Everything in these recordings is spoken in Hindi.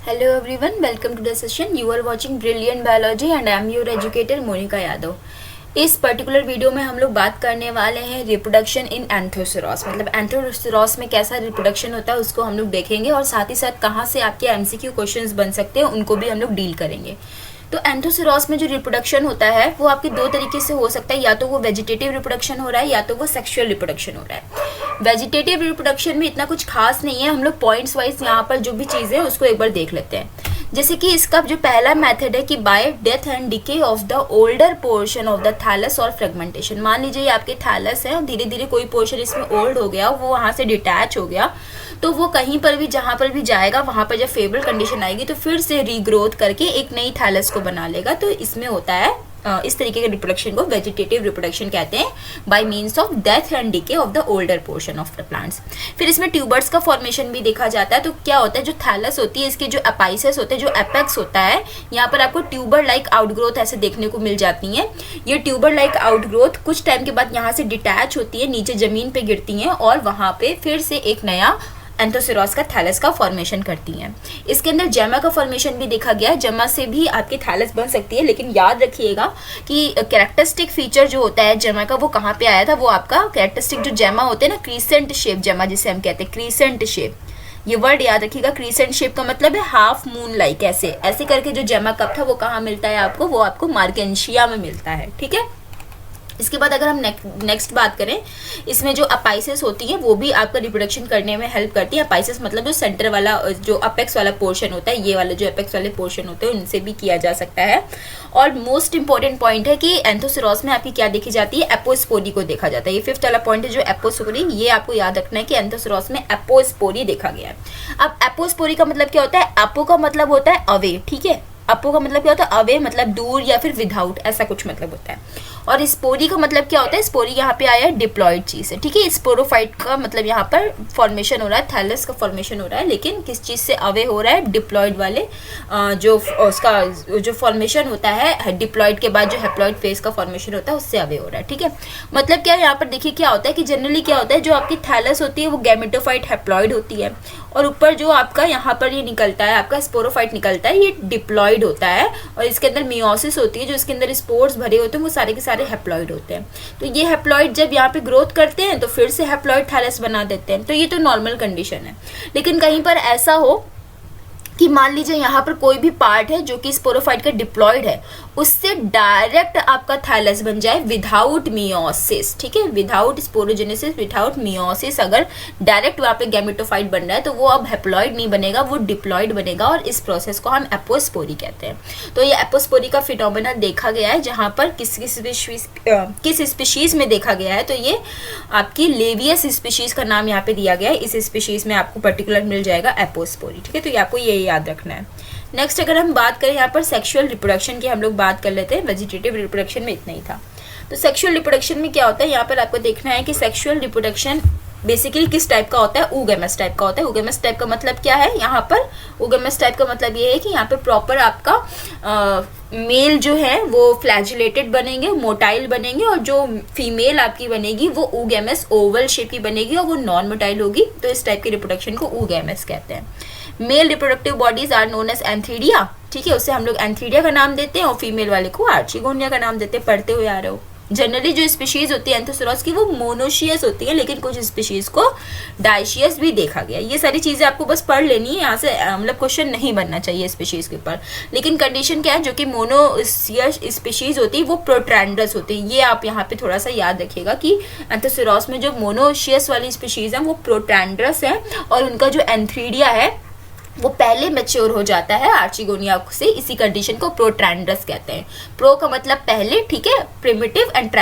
Hello everyone, welcome to the session. You are watching Brilliant Biology and I am your educator Monika Yadav. इस पर्टिकुलर वीडियो में हम लोग बात करने वाले हैं रिप्रोडक्शन इन एंथोसेरॉस, मतलब एंथोसेरॉस में कैसा रिप्रोडक्शन होता है उसको हम लोग देखेंगे और साथ ही साथ कहाँ से आपके एमसीक्यू क्वेश्चंस बन सकते हैं उनको भी हम लोग डील करेंगे। तो एंथोसेरॉस में जो रिप्रोडक्शन होता है वो आपके दो तरीके से हो सकता है, या तो वो वेजिटेटिव रिप्रोडक्शन हो रहा है या तो वो सेक्सुअल रिप्रोडक्शन हो रहा है। वेजिटेटिव रिप्रोडक्शन में इतना कुछ खास नहीं है, हम लोग पॉइंट्स वाइज यहाँ पर जो भी चीज़ें हैं उसको एक बार देख लेते हैं। जैसे कि इसका जो पहला मेथड है कि by death and decay of the older portion of the thallus और फ्रेगमेंटेशन। मान लीजिए आपके थैलस है और धीरे धीरे कोई पोर्शन इसमें ओल्ड हो गया, वो वहाँ से डिटैच हो गया, तो वो कहीं पर भी जहाँ पर भी जाएगा वहाँ पर जब फेवरेबल कंडीशन आएगी तो फिर से रीग्रोथ करके एक नई थैलस को बना लेगा। तो इसमें होता है इस तरीके के रिप्रोडक्शन को वेजिटेटिव रिप्रोडक्शन कहते हैं, bye means of death and decay of the older portion of the plants. फिर इसमें ट्यूबर्स का फॉर्मेशन भी देखा जाता है। तो क्या होता है, जो थैलस होती है इसके जो अपाइसेस होते हैं, जो एपेक्स होता है, यहाँ पर आपको ट्यूबर लाइक आउटग्रोथ ऐसे देखने को मिल जाती है। ये ट्यूबर लाइक आउटग्रोथ कुछ टाइम के बाद यहाँ से डिटैच होती है, नीचे जमीन पे गिरती हैं और वहाँ पे फिर से एक नया एंथोसेरॉस का थैलस का फॉर्मेशन करती हैं। इसके अंदर जैमा का फॉर्मेशन भी देखा गया है, जमा से भी आपकी थैलस बन सकती है, लेकिन याद रखिएगा कि कैरेक्टरिस्टिक फीचर जो होता है जैमा का वो कहाँ पे आया था, वो आपका कैरेक्टरिस्टिक जो जैमा होते हैं ना, क्रीसेंट शेप जैमा जिसे हम कहते हैं, क्रीसेंट शेप, ये वर्ड याद रखिएगा। क्रीसेंट शेप का मतलब है हाफ मून लाइक, ऐसे ऐसे करके जो जैमा कप था वो कहाँ मिलता है आपको, वो आपको मार्केंशिया में मिलता है। ठीक है, इसके बाद अगर हम नेक्स्ट बात करें, इसमें जो अपाइसेस होती है वो भी आपका रिप्रोडक्शन करने में हेल्प करती है। अपाइसेस मतलब जो सेंटर वाला जो अपेक्स वाला पोर्शन होता है, ये वाला जो अपेक्स वाले पोर्शन होते हैं उनसे भी किया जा सकता है। और मोस्ट इंपॉर्टेंट पॉइंट है कि एंथोसेरॉस में आपकी क्या देखी जाती है, एपोस्पोरी को देखा जाता है। ये फिफ्थ वाला पॉइंट है जो एपोस्पोरी, ये आपको याद रखना है कि एंथोसेरॉस में एपोस्पोरी देखा गया है। अब एपोस्पोरी का मतलब क्या होता है, एपो का मतलब होता है अवे, ठीक है, अपो का मतलब क्या होता है, अवे मतलब दूर या फिर विदाउट, ऐसा कुछ मतलब होता है। और स्पोरी का मतलब क्या होता है, स्पोरी यहाँ पे आया है डिप्लॉयड चीज है, ठीक है। स्पोरोफाइट का मतलब यहाँ पर फॉर्मेशन हो रहा है, थैलस का फॉर्मेशन हो रहा है, लेकिन किस चीज से अवे हो रहा है, डिप्लॉयड वाले जो उसका जो फॉर्मेशन होता है डिप्लॉयड के बाद जो हेप्लॉयड फेज का फॉर्मेशन होता है उससे अवे हो रहा है। ठीक है, मतलब क्या यहाँ पर देखिए क्या होता है कि जनरली क्या होता है, जो आपकी थैलस होती है वो गैमेटोफाइट हेप्लॉयड होती है और ऊपर जो आपका यहाँ पर ये निकलता है आपका स्पोरोफाइट निकलता है, ये डिप्लॉयड होता है और इसके अंदर मियोसिस होती है, जो इसके अंदर स्पोर्स भरे होते हैं वो सारे के सारे हेप्लॉइड होते हैं। तो ये हेप्लॉइड जब यहाँ पे ग्रोथ करते हैं तो फिर से हेप्लॉइड थैलस बना देते हैं। तो ये तो नॉर्मल कंडीशन है, लेकिन कहीं पर ऐसा हो कि मान लीजिए यहाँ पर कोई भी पार्ट है जो कि स्पोरोफाइट का डिप्लॉयड है, उससे डायरेक्ट आपका थैलस बन जाए विदाउट मियोसिस, ठीक है, विदाउट स्पोरोजेनेसिस, विदाउट मियोसिस, अगर डायरेक्ट वहाँ पे गैमेटोफाइट बन रहा है तो वो अब हेप्लॉइड नहीं बनेगा, वो डिप्लॉयड बनेगा और इस प्रोसेस को हम एपोस्पोरी कहते हैं। तो ये एपोस्पोरी का फिनोमेना देखा गया है, जहाँ पर किस स्पीशीज में देखा गया है, तो ये आपकी लेवियस स्पीशीज का नाम यहाँ पे दिया गया है। इस स्पीशीज में आपको पर्टिकुलर मिल जाएगा एपोस्पोरी, ठीक है, तो ये आपको ये याद रखना है। नेक्स्ट अगर हम बात करें यहाँ पर सेक्सुअल रिप्रोडक्शन की, हम लोग बात कर लेते हैं, वेजिटेटिव रिप्रोडक्शन में इतना ही था। तो सेक्सुअल रिप्रोडक्शन में क्या होता है, यहाँ पर आपको देखना है कि सेक्सुअल रिप्रोडक्शन बेसिकली किस टाइप का होता है, ऊगेमस टाइप का होता है। ऊगेमस टाइप का मतलब क्या है, यहाँ पर ऊगेमस टाइप का मतलब ये है कि यहाँ पे प्रॉपर आपका मेल जो है वो फ्लैजिलेटेड बनेंगे, मोटाइल बनेंगे, और जो फीमेल आपकी बनेगी वो ऊगेमस ओवल शेप की बनेगी और वो नॉन मोटाइल होगी। तो इस टाइप के रिप्रोडक्शन को ऊगेमस कहते हैं। Male reproductive bodies are known as antheridia, ठीक है, उससे हम लोग एंथीडिया का नाम देते हैं और फीमेल वाले को आर्चिगोनिया का नाम देते हैं। पढ़ते हुए आ रहे हो, जनरली जो स्पीशीज होती है एंथोसेरॉस की वो मोनोशियस होती है, लेकिन कुछ स्पीशीज को डाइशियस भी देखा गया। ये सारी चीजें आपको बस पढ़ लेनी है, यहाँ से मतलब क्वेश्चन नहीं बनना चाहिए स्पीशीज के ऊपर। लेकिन कंडीशन क्या है, जो कि मोनोशियस स्पीशीज होती है वो प्रोट्रैंडस होती है। ये आप यहाँ पे थोड़ा सा याद रखिएगा कि एंथोसेरॉस में जो मोनोशियस वाली स्पीशीज है वो प्रोट्रैंडस है और उनका जो एंथीडिया है वो पहले मैच्योर हो जाता है आर्चिगोनिया से। इसी कंडीशन को प्रोट्रैंड्रस कहते हैं। प्रो का मतलब पहले, ठीक है, प्रिमिटिव, एंड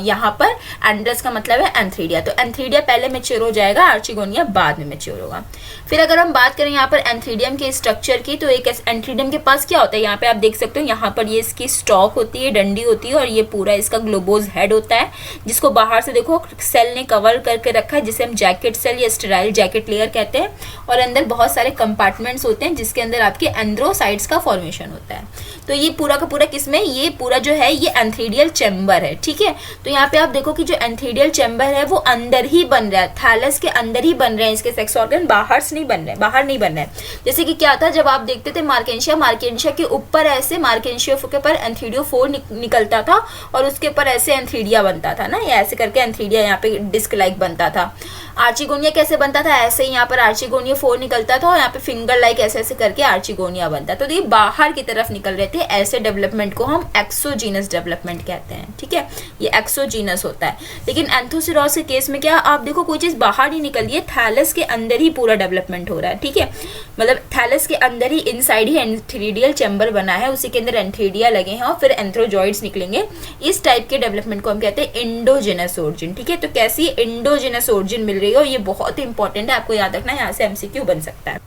यहाँ पर एंड्रस का मतलब है एंथीडिया। तो एंथीडिया पहले मैच्योर हो जाएगा, आर्चिगोनिया बाद में मैच्योर होगा। फिर अगर हम बात करें यहाँ पर एंथीडियम के स्ट्रक्चर की, तो एक एंथीडियम के पास क्या होता है, यहाँ पे आप देख सकते हो, यहाँ पर ये इसकी स्टॉक होती है, डंडी होती है और ये पूरा इसका ग्लोबोज हेड होता है, जिसको बाहर से देखो सेल ने कवर करके रखा है, जिसे हम जैकेट सेल या स्टेराइल जैकेट लेयर कहते हैं। और अंदर बहुत सारे कंपार्टमेंट्स होते हैं जिसके अंदर आपके एंथ्रोसाइट्स का फॉर्मेशन होता है। तो ये पूरा का पूरा किसमें, ये पूरा जो है ये एंथ्रीडियल चैम्बर है, ठीक है। तो यहाँ पे आप देखो कि जो एंथ्रीडियल चैम्बर है वो अंदर ही बन रहा है, थैलस के अंदर ही बन रहे हैं इसके सेक्स ऑर्गन, बाहर से नहीं बन रहे, बाहर नहीं बन रहे हैं। जैसे कि क्या था, जब आप देखते थे मार्केंशिया के ऊपर ऐसे मार्केंशिया के ऊपर एंथ्रीडियोफोर निकलता था और उसके ऊपर ऐसे एंथ्रीडिया बनता था ना, ये ऐसे करके एंथ्रीडिया यहाँ पे डिस्क लाइक बनता था। आर्चिगोनिया कैसे बनता था, ऐसे ही यहाँ पर आर्चिगोनिया फोर निकलता था और यहाँ पे फिंगर लाइक ऐसे ऐसे करके आर्चिगोनिया बनता। तो ये बाहर की तरफ निकल रहे थे, ऐसे डेवलपमेंट को हम एक्सोजीनस डेवलपमेंट कहते हैं, ठीक है, ये एक्सोजीनस होता है। लेकिन एंथोसेरोस के केस में क्या, आप देखो कोई चीज बाहर ही निकल रही है, थैलस के अंदर ही पूरा डेवलपमेंट हो रहा है, ठीक है, मतलब थैलस के अंदर ही इनसाइड ही एंथ्रीडियल चैम्बर बना है, उसी के अंदर एंथ्रीडिया लगे हैं और फिर एंथ्रोजॉइड्स निकलेंगे। इस टाइप के डेवलपमेंट को हम कहते हैं इंडोजेनस ओरिजिन, ठीक है। तो कैसी इंडोजेनस ओरिजिन मिल रही है, ये बहुत ही इंपॉर्टेंट है, आपको याद रखना है, यहाँ से एमसीक्यू बन सकता है।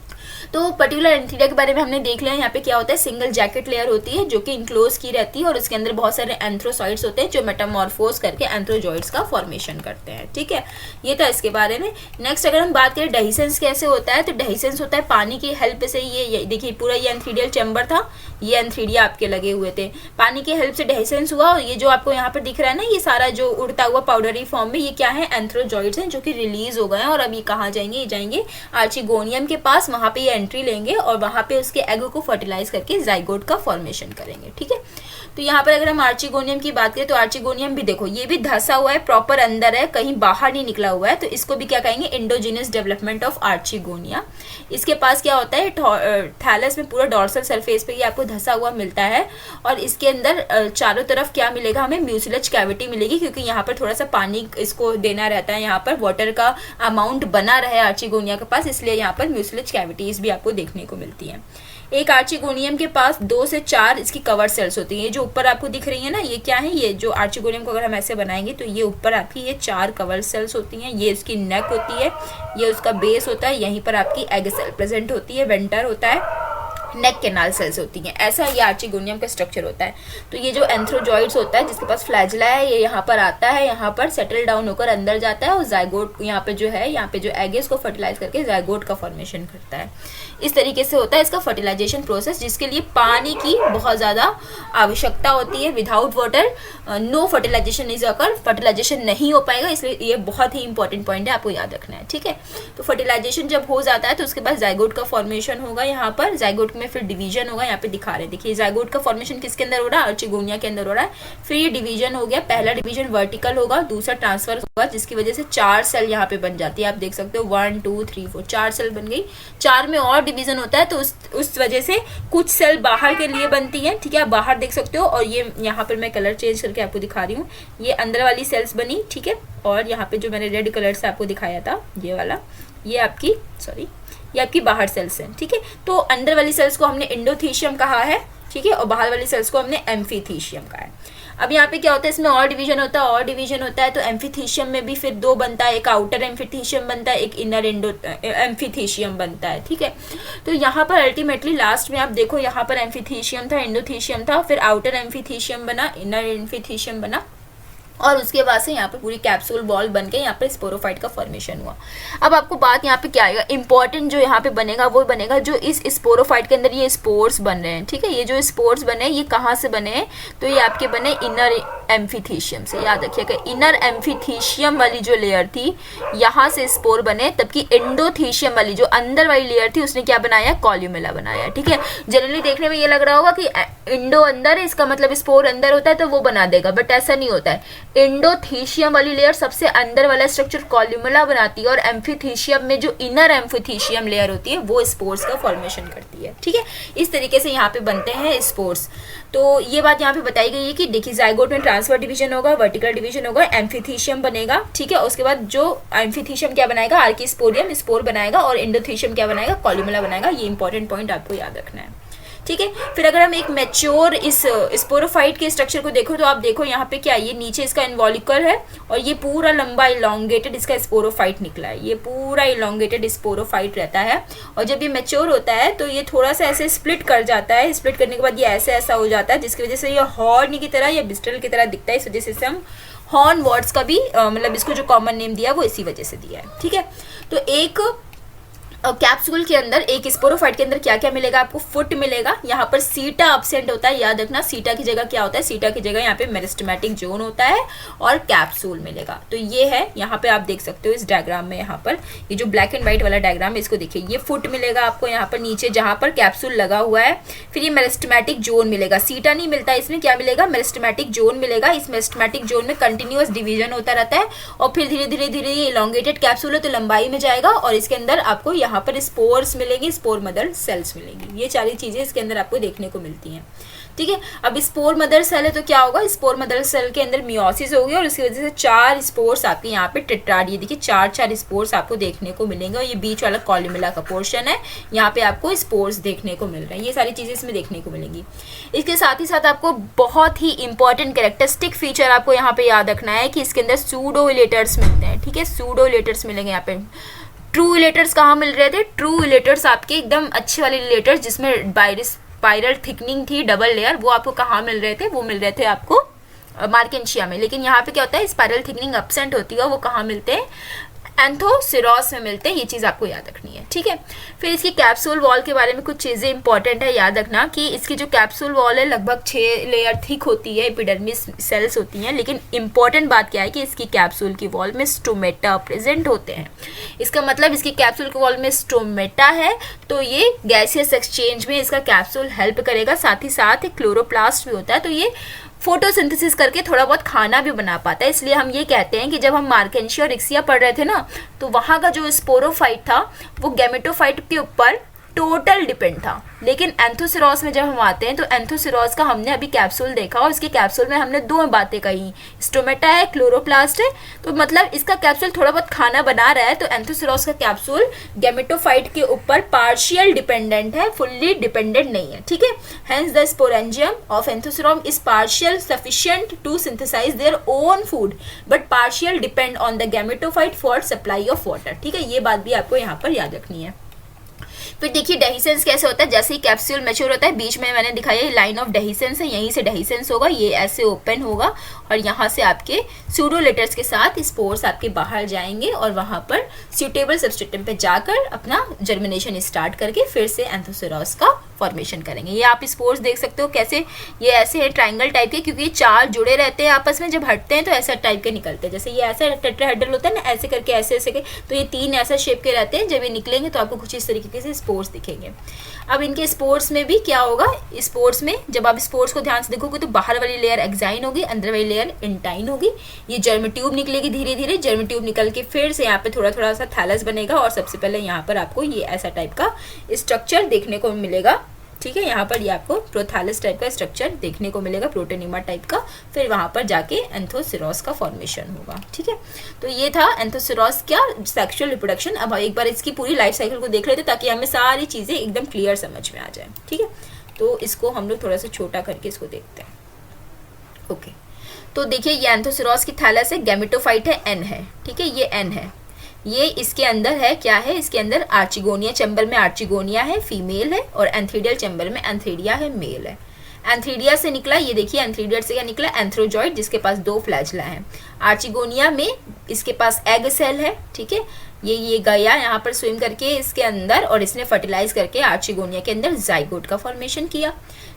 तो पर्टिकुलर एंथीरिया के बारे में हमने देख लिया। यहाँ पे क्या होता है, सिंगल जैकेट लेयर होती है जो कि इनक्लोज की रहती है और उसके अंदर बहुत सारे एंथ्रोसाइड्स होते हैं जो मेटामॉर्फोज करके एंथ्रोजॉइड्स का फॉर्मेशन करते हैं, ठीक है। ये था इसके बारे में। नेक्स्ट अगर हम बात करें डेहिसेंस कैसे होता है, तो डेहिसेंस होता है पानी की हेल्प से। ये देखिए पूरा ये एंथ्रीडियल चैम्बर था, ये एंथ्रीडिया आपके लगे हुए थे, पानी की हेल्प से डेहिसेंस हुआ और ये जो आपको यहाँ पर दिख रहा है ना, ये सारा जो उड़ता हुआ पाउडरी फॉर्म में, ये क्या है, एंथ्रोजॉइड्स हैं जो कि रिलीज हो गए हैं और अब ये कहाँ जाएंगे, ये जाएंगे आर्चिगोनियम के पास, वहां पे ये एंट्री लेंगे और वहां पे उसके एग को फर्टिलाइज करके जाइगोट का फॉर्मेशन करेंगे, ठीक है। तो यहाँ पर अगर हम आर्चिगोनियम की बात करें तो आर्चिगोनियम भी देखो ये भी धंसा हुआ है, प्रॉपर अंदर है, कहीं बाहर नहीं निकला हुआ है, तो इसको भी क्या कहेंगे, इंडोजिनस डेवलपमेंट ऑफ आर्चिगोनिया। इसके पास क्या होता है, थैलस में पूरा डॉर्सल सरफेस पे ये आपको धंसा हुआ मिलता है और इसके अंदर चारों तरफ क्या मिलेगा, हमें म्यूसिलेज कैविटी मिलेगी, क्योंकि यहाँ पर थोड़ा सा पानी इसको देना रहता है, यहाँ पर वाटर का अमाउंट बना रहे आर्चिगोनिया के पास, इसलिए यहाँ पर म्यूसिलेज कैविटीज भी आपको देखने को मिलती है। एक आर्चिगोनियम के पास 2 से 4 इसकी कवर सेल्स होती हैं। ये जो ऊपर आपको दिख रही है ना, ये क्या है, ये जो आर्चिगोनियम को अगर हम ऐसे बनाएंगे तो ये ऊपर आपकी ये 4 कवर सेल्स होती हैं। ये इसकी नेक होती है, ये उसका बेस होता है, यहीं पर आपकी एग सेल प्रेजेंट होती है, वेंटर होता है, नेक कैनाल सेल्स होती हैं। ऐसा ये आर्चिगोनियम का स्ट्रक्चर होता है। तो ये जो एंथ्रोजॉइड्स होता है जिसके पास फ्लैजिला है, ये यहाँ पर आता है, यहाँ पर सेटल डाउन होकर अंदर जाता है और जाइगोट यहाँ पे जो है, यहाँ पे जो एग है उसको फर्टिलाइज करके जाइगोट का फॉर्मेशन करता है। इस तरीके से होता है इसका फर्टिलाइजेशन प्रोसेस, जिसके लिए पानी की बहुत ज्यादा आवश्यकता होती है। Without water no fertilization is occur, fertilization नहीं हो पाएगा, इसलिए ये बहुत ही इंपॉर्टेंट पॉइंट है, आपको याद रखना है, ठीक है। तो फर्टिलाइजेशन जब हो जाता है तो उसके बाद जाइगोट का फॉर्मेशन होगा, यहाँ पर जाइगोट में फिर डिवीजन होगा, यहाँ पे दिखा रहे हैं, देखिए जाइगोट का फॉर्मेशन किसके अंदर हो रहा है, आर्चिगोनिया के अंदर हो रहा है। फिर ये डिवीजन हो गया, पहला डिवीजन वर्टिकल होगा, दूसरा ट्रांसफर होगा, जिसकी वजह से 4 सेल यहाँ पे बन जाती है। आप देख सकते हो 1 2 3 4 4 सेल बन गई। 4 में और डिवीजन होता है तो उस वजह से कुछ सेल बाहर के लिए बनती है, ठीक है, आप बाहर देख सकते हो। और ये यहाँ पर मैं कलर चेंज करके आपको दिखा रही हूँ, ये अंदर वाली सेल्स बनी, ठीक है। और यहाँ पे जो मैंने रेड कलर से आपको दिखाया था, ये वाला, ये आपकी ये आपकी बाहर सेल्स हैं, ठीक है। तो अंदर वाली सेल्स को हमने एंडोथीशियम कहा है, ठीक है, और बाहर वाली सेल्स को हमने एम्फीथीशियम कहा है। अब यहाँ पे क्या होता है, इसमें और डिवीजन होता है, और डिवीजन होता है तो एम्फीथीशियम में भी फिर 2 बनता है, एक आउटर एम्फीथीशियम बनता है, एक इनर एम्फीथीशियम बनता है, ठीक है। तो यहाँ पर अल्टीमेटली लास्ट में आप देखो, यहाँ पर एम्फीथीशियम था, एंडोथीशियम था, फिर आउटर एम्फीथीशियम बना, इनर एम्फीथीशियम बना, और उसके बाद से यहाँ पे पूरी कैप्सूल बॉल बन के यहाँ पे स्पोरोफाइट का फॉर्मेशन हुआ। अब आपको बात यहाँ पे क्या आएगा, इंपॉर्टेंट जो यहाँ पे बनेगा वो बनेगा जो इस स्पोरोफाइट के अंदर ये स्पोर्स बन रहे हैं, ठीक है। ये जो स्पोर्स बने ये कहाँ से बने हैं, तो ये आपके बने इनर एम्फीथीशियम से, याद रखिएगा। इनर एम्फीथीशियम वाली जो लेयर थी यहाँ से स्पोर बने, तबकि एंडोथीशियम वाली जो अंदर वाली लेयर थी उसने क्या बनाया, कॉल्यूमेला बनाया, ठीक है। जनरली देखने में ये लग रहा होगा कि इंडो अंदर है, इसका मतलब स्पोर अंदर होता है तो वो बना देगा, बट ऐसा नहीं होता है। एंडोथीशियम वाली लेयर सबसे अंदर वाला स्ट्रक्चर कॉल्यूमेला बनाती है और एम्फीथीशियम में जो इनर एम्फीथीशियम लेयर होती है वो स्पोर्स का फॉर्मेशन करती है, ठीक है। इस तरीके से यहाँ पे बनते हैं स्पोर्स। तो ये बात यहाँ पे बताई गई है कि देखिए जाइगोट में ट्रांसफर डिवीजन होगा, वर्टिकल डिवीजन होगा, एम्फीथीशियम बनेगा, ठीक है। उसके बाद जो एम्फीथीशियम क्या बनाएगा, आर्किस्पोरियम स्पोर बनाएगा, और एंडोथीशियम क्या बनाएगा, कॉल्यूमेला बनाएगा। ये इंपॉर्टेंट पॉइंट आपको याद रखना है, ठीक है। फिर अगर हम एक मैच्योर इस स्पोरोफाइट के स्ट्रक्चर को देखो तो आप देखो यहाँ पे क्या, ये नीचे इसका इन्वॉल्यूकर है और ये पूरा लंबा इलोंगेटेड इसका स्पोरोफाइट निकला है, ये पूरा इलोंगेटेड स्पोरोफाइट रहता है। और जब ये मैच्योर होता है तो ये थोड़ा सा ऐसे स्प्लिट कर जाता है, स्प्लिट करने के बाद ये ऐसा हो जाता है, जिसकी वजह से ये हॉर्न की तरह या बिस्टल की तरह दिखता है। इस वजह से हम हॉर्न वर्ड्स का भी मतलब इसको जो कॉमन नेम दिया वो इसी वजह से दिया है, ठीक है। तो एक और कैप्सूल के अंदर एक स्पोरोफाइट के अंदर क्या क्या मिलेगा आपको, फुट मिलेगा, यहाँ पर सीटा अब्सेंट होता है, याद रखना सीटा की जगह क्या होता है, सीटा की जगह यहाँ पे मेरिस्टेमेटिक जोन होता है, और कैप्सूल मिलेगा। तो ये है, यहाँ पे आप देख सकते हो इस डायग्राम में, यहाँ पर ये जो ब्लैक एंड व्हाइट वाला डायग्राम है इसको देखिए, ये फुट मिलेगा आपको यहाँ पर नीचे जहाँ पर कैप्सूल लगा हुआ है। फिर ये मेरिस्टेमेटिक जोन मिलेगा, सीटा नहीं मिलता इसमें, क्या मिलेगा, मेरिस्टेमेटिक जोन मिलेगा। इस मेरिस्टेमेटिक जोन में कंटिन्यूअस डिवीजन होता रहता है, और फिर धीरे धीरे धीरे ये इलॉन्गेटेड कैप्सूल है तो लंबाई में जाएगा, और इसके अंदर आपको यहाँ पर स्पोर्स मिलेंगी, स्पोर मदर सेल्स मिलेंगी। ये सारी चीजें इसके अंदर आपको देखने को मिलती हैं, ठीक है। अब स्पोर मदर सेल है तो क्या होगा, स्पोर मदर सेल के अंदर मियोसिस होगी, और इसकी वजह से 4 स्पोर्स आपके यहाँ पे टेट्राड, ये देखिए 4 स्पोर्स आपको देखने को मिलेंगे, और ये बीच वाला कॉलुमेला का पोर्शन है, यहाँ पे आपको स्पोर्स देखने को मिल रहे हैं। ये सारी चीजें इसमें देखने को मिलेंगी। इसके साथ ही साथ आपको बहुत ही इंपॉर्टेंट कैरेक्टरिस्टिक फीचर आपको यहाँ पे याद रखना है कि इसके अंदर सूडो इलेटर्स मिलते हैं, ठीक है, सूडो इलेटर्स मिलेंगे यहाँ पे। ट्रू इलेटर्स कहाँ मिल रहे थे, ट्रू इलेटर्स आपके एकदम अच्छे वाले इलेटर्स जिसमें स्पाइरल थिकनिंग थी, डबल लेयर, वो आपको कहाँ मिल रहे थे, वो मिल रहे थे आपको मार्केंशिया में। लेकिन यहाँ पे क्या होता है, स्पाइरल थिकनिंग एब्सेंट होती है, वो कहाँ मिलते हैं, एंथोसेरोस में मिलते हैं। ये चीज आपको याद रखनी है, ठीक है। फिर इसकी कैप्सूल वॉल के बारे में कुछ चीजें इंपॉर्टेंट है, याद रखना कि इसकी जो कैप्सूल वॉल है लगभग 6 लेयर थिक होती है, एपिडर्मिस सेल्स होती हैं। लेकिन इंपॉर्टेंट बात क्या है कि इसकी कैप्सूल की वॉल में स्टोमेटा प्रेजेंट होते हैं। इसका मतलब इसकी कैप्सूल की वॉल में स्टोमेटा है तो ये गैसियस एक्सचेंज में इसका कैप्सूल हेल्प करेगा। साथ ही साथ क्लोरोप्लास्ट भी होता है, तो ये फोटोसिंथेसिस करके थोड़ा बहुत खाना भी बना पाता है। इसलिए हम ये कहते हैं कि जब हम मार्केंशिया और इक्सिया पढ़ रहे थे ना, तो वहाँ का जो स्पोरोफाइट था वो गैमेटोफाइट के ऊपर टोटल डिपेंड था। लेकिन एंथोसेरोस में जब हम आते हैं तो एंथोसेरोस का हमने अभी कैप्सूल देखा, और इसके कैप्सूल में हमने 2 बातें कही, स्टोमेटा है, क्लोरोप्लास्ट है। तो मतलब इसका कैप्सूल थोड़ा बहुत खाना बना रहा है, तो एंथोसेरोस का कैप्सूल गैमेटोफाइट के ऊपर पार्शियल डिपेंडेंट है, फुल्ली डिपेंडेंट नहीं है, ठीक है। Hence the sporangium of anthoceros is partial sufficient to synthesise their own food but partial depend on the gametophyte for supply of water, ठीक है। ये बात भी आपको यहाँ पर याद रखनी है। फिर देखिए डेहिसेंस कैसे होता है, जैसे ही कैप्सूल मैच्योर होता है, बीच में मैंने दिखाया ये लाइन ऑफ डेहिसेंस है, यहीं से डेहिसेंस होगा, ये ऐसे ओपन होगा, और यहाँ से आपके सूडोलेटर्स के साथ स्पोर्स आपके बाहर जाएंगे, और वहाँ पर सूटेबल सबस्ट्रेटम पे जाकर अपना जर्मिनेशन स्टार्ट करके फिर से एंथोसेरोस का फॉर्मेशन करेंगे। ये आप स्पोर्स देख सकते हो कैसे, ये ऐसे है ट्राइंगल टाइप के, क्योंकि ये 4 जुड़े रहते हैं आपस में, जब हटते हैं तो ऐसा टाइप के निकलते हैं। जैसे ये ऐसा टेट्राहेड्रल होता है ना, ऐसे करके ऐसे ऐसे के, तो ये 3 ऐसा शेप के रहते हैं। जब ये निकलेंगे तो आपको कुछ इस तरीके से स्पोर्स दिखेंगे। अब इनके स्पोर्स में भी क्या होगा, स्पोर्स में जब आप स्पोर्स को ध्यान से देखोगे तो बाहर वाली लेयर एक्साइन होगी, अंदर वाली लेयर इंटाइन होगी। ये जर्म ट्यूब निकलेगी, धीरे धीरे जर्म ट्यूब निकल के फिर से यहाँ पे थोड़ा थोड़ा सा थैलस बनेगा, और सबसे पहले यहाँ पर आपको ये ऐसा टाइप का स्ट्रक्चर देखने को मिलेगा, ठीक है। यहाँ पर ये आपको प्रोथैलस टाइप का स्ट्रक्चर देखने को मिलेगा, प्रोटोनिमा टाइप का। फिर वहाँ पर जाके एंथोसेरोस का फॉर्मेशन होगा, ठीक है। तो ये था एंथोसेरोस क्या, सेक्सुअल रिप्रोडक्शन। अब एक बार इसकी पूरी लाइफ साइकिल को देख लेते ताकि हमें सारी चीज़ें एकदम क्लियर समझ में आ जाए, ठीक है। तो इसको हम लोग थोड़ा सा छोटा करके इसको देखते हैं, ओके। तो देखिए ये एंथोसेरोस की थैलस है, गैमेटोफाइट है, एन है, ठीक है, ये एन है। ये इसके अंदर है, क्या है, इसके अंदर आर्चिगोनिया चैम्बर में आर्चिगोनिया है, फीमेल है, और एंथ्रीडियल चैम्बर में एंथ्रीडिया है, मेल है। एंथ्रीडिया से निकला, ये देखिए एंथ्रीडिया से क्या निकला, एंथ्रोजॉइड, जिसके पास 2 फ्लैजला हैं। आर्चिगोनिया में इसके पास एग सेल है, ठीक है। ये गया यहाँ पर स्विम करके इसके अंदर, और इसने फर्टिलाइज करके आर्चिगोनिया के अंदर जाइगोट का फॉर्मेशन किया।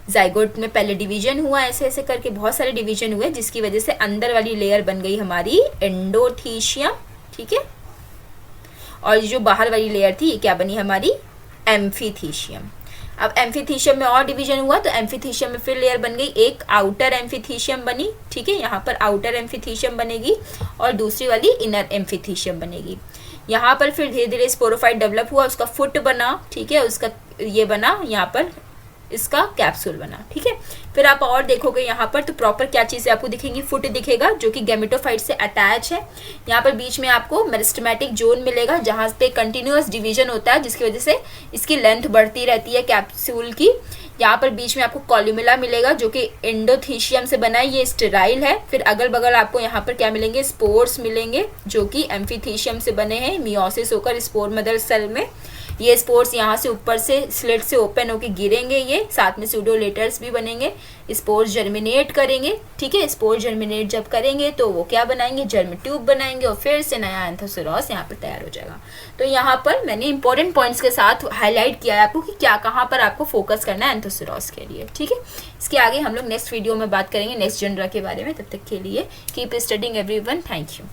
जाइगोट में पहले डिवीजन हुआ, ऐसे ऐसे करके बहुत सारे डिवीजन हुए, जिसकी वजह से अंदर वाली लेयर बन गई हमारी एंडोथीशियम, ठीक है। और जो बाहर वाली लेयर थी ये क्या बनी हमारी, एम्फीथीशियम। अब एम्फीथीशियम में और डिवीजन हुआ तो एम्फीथीशियम में फिर लेयर बन गई, एक आउटर एम्फीथीशियम बनी, ठीक है। यहाँ पर आउटर एम्फीथीशियम बनेगी और दूसरी वाली इनर एम्फीथीशियम बनेगी। यहाँ पर फिर धीरे धीरे स्पोरोफाइट डेवलप हुआ, उसका फुट बना, ठीक है, उसका ये बना, यहाँ पर इसका कैप्सूल बना, ठीक है। फिर आप और देखोगे यहाँ पर तो प्रॉपर क्या चीजें आपको दिखेंगी, फुट दिखेगा जो कि गैमेटोफाइट से अटैच है। यहाँ पर बीच में आपको मेरिस्टेमेटिक जोन मिलेगा जहाँ पे कंटिन्यूअस डिवीजन होता है, जिसकी वजह से इसकी लेंथ बढ़ती रहती है कैप्सूल की। यहाँ पर बीच में आपको कॉलुमेला मिलेगा जो कि एंडोथीशियम से बना है, ये स्टेराइल है। फिर अगल बगल आपको यहाँ पर क्या मिलेंगे, स्पोर्स मिलेंगे जो कि एम्फीथीशियम से बने हैं, मियोसिस होकर स्पोर मदर सेल में। ये स्पोर्स यहाँ से ऊपर से स्लिट से ओपन होके गिरेंगे, ये साथ में सूडो लेटर्स भी बनेंगे, स्पोर्स जर्मिनेट करेंगे, ठीक है। स्पोर्स जर्मिनेट जब करेंगे तो वो क्या बनाएंगे, जर्म ट्यूब बनाएंगे और फिर से नया एंथोसेरॉस यहाँ पर तैयार हो जाएगा। तो यहाँ पर मैंने इंपॉर्टेंट पॉइंट्स के साथ हाईलाइट किया है आपको कि क्या कहाँ पर आपको फोकस करना है एंथोसेरॉस के लिए, ठीक है। इसके आगे हम लोग नेक्स्ट वीडियो में बात करेंगे नेक्स्ट जनरा के बारे में। तब तक के लिए keep studying everyone, thank you.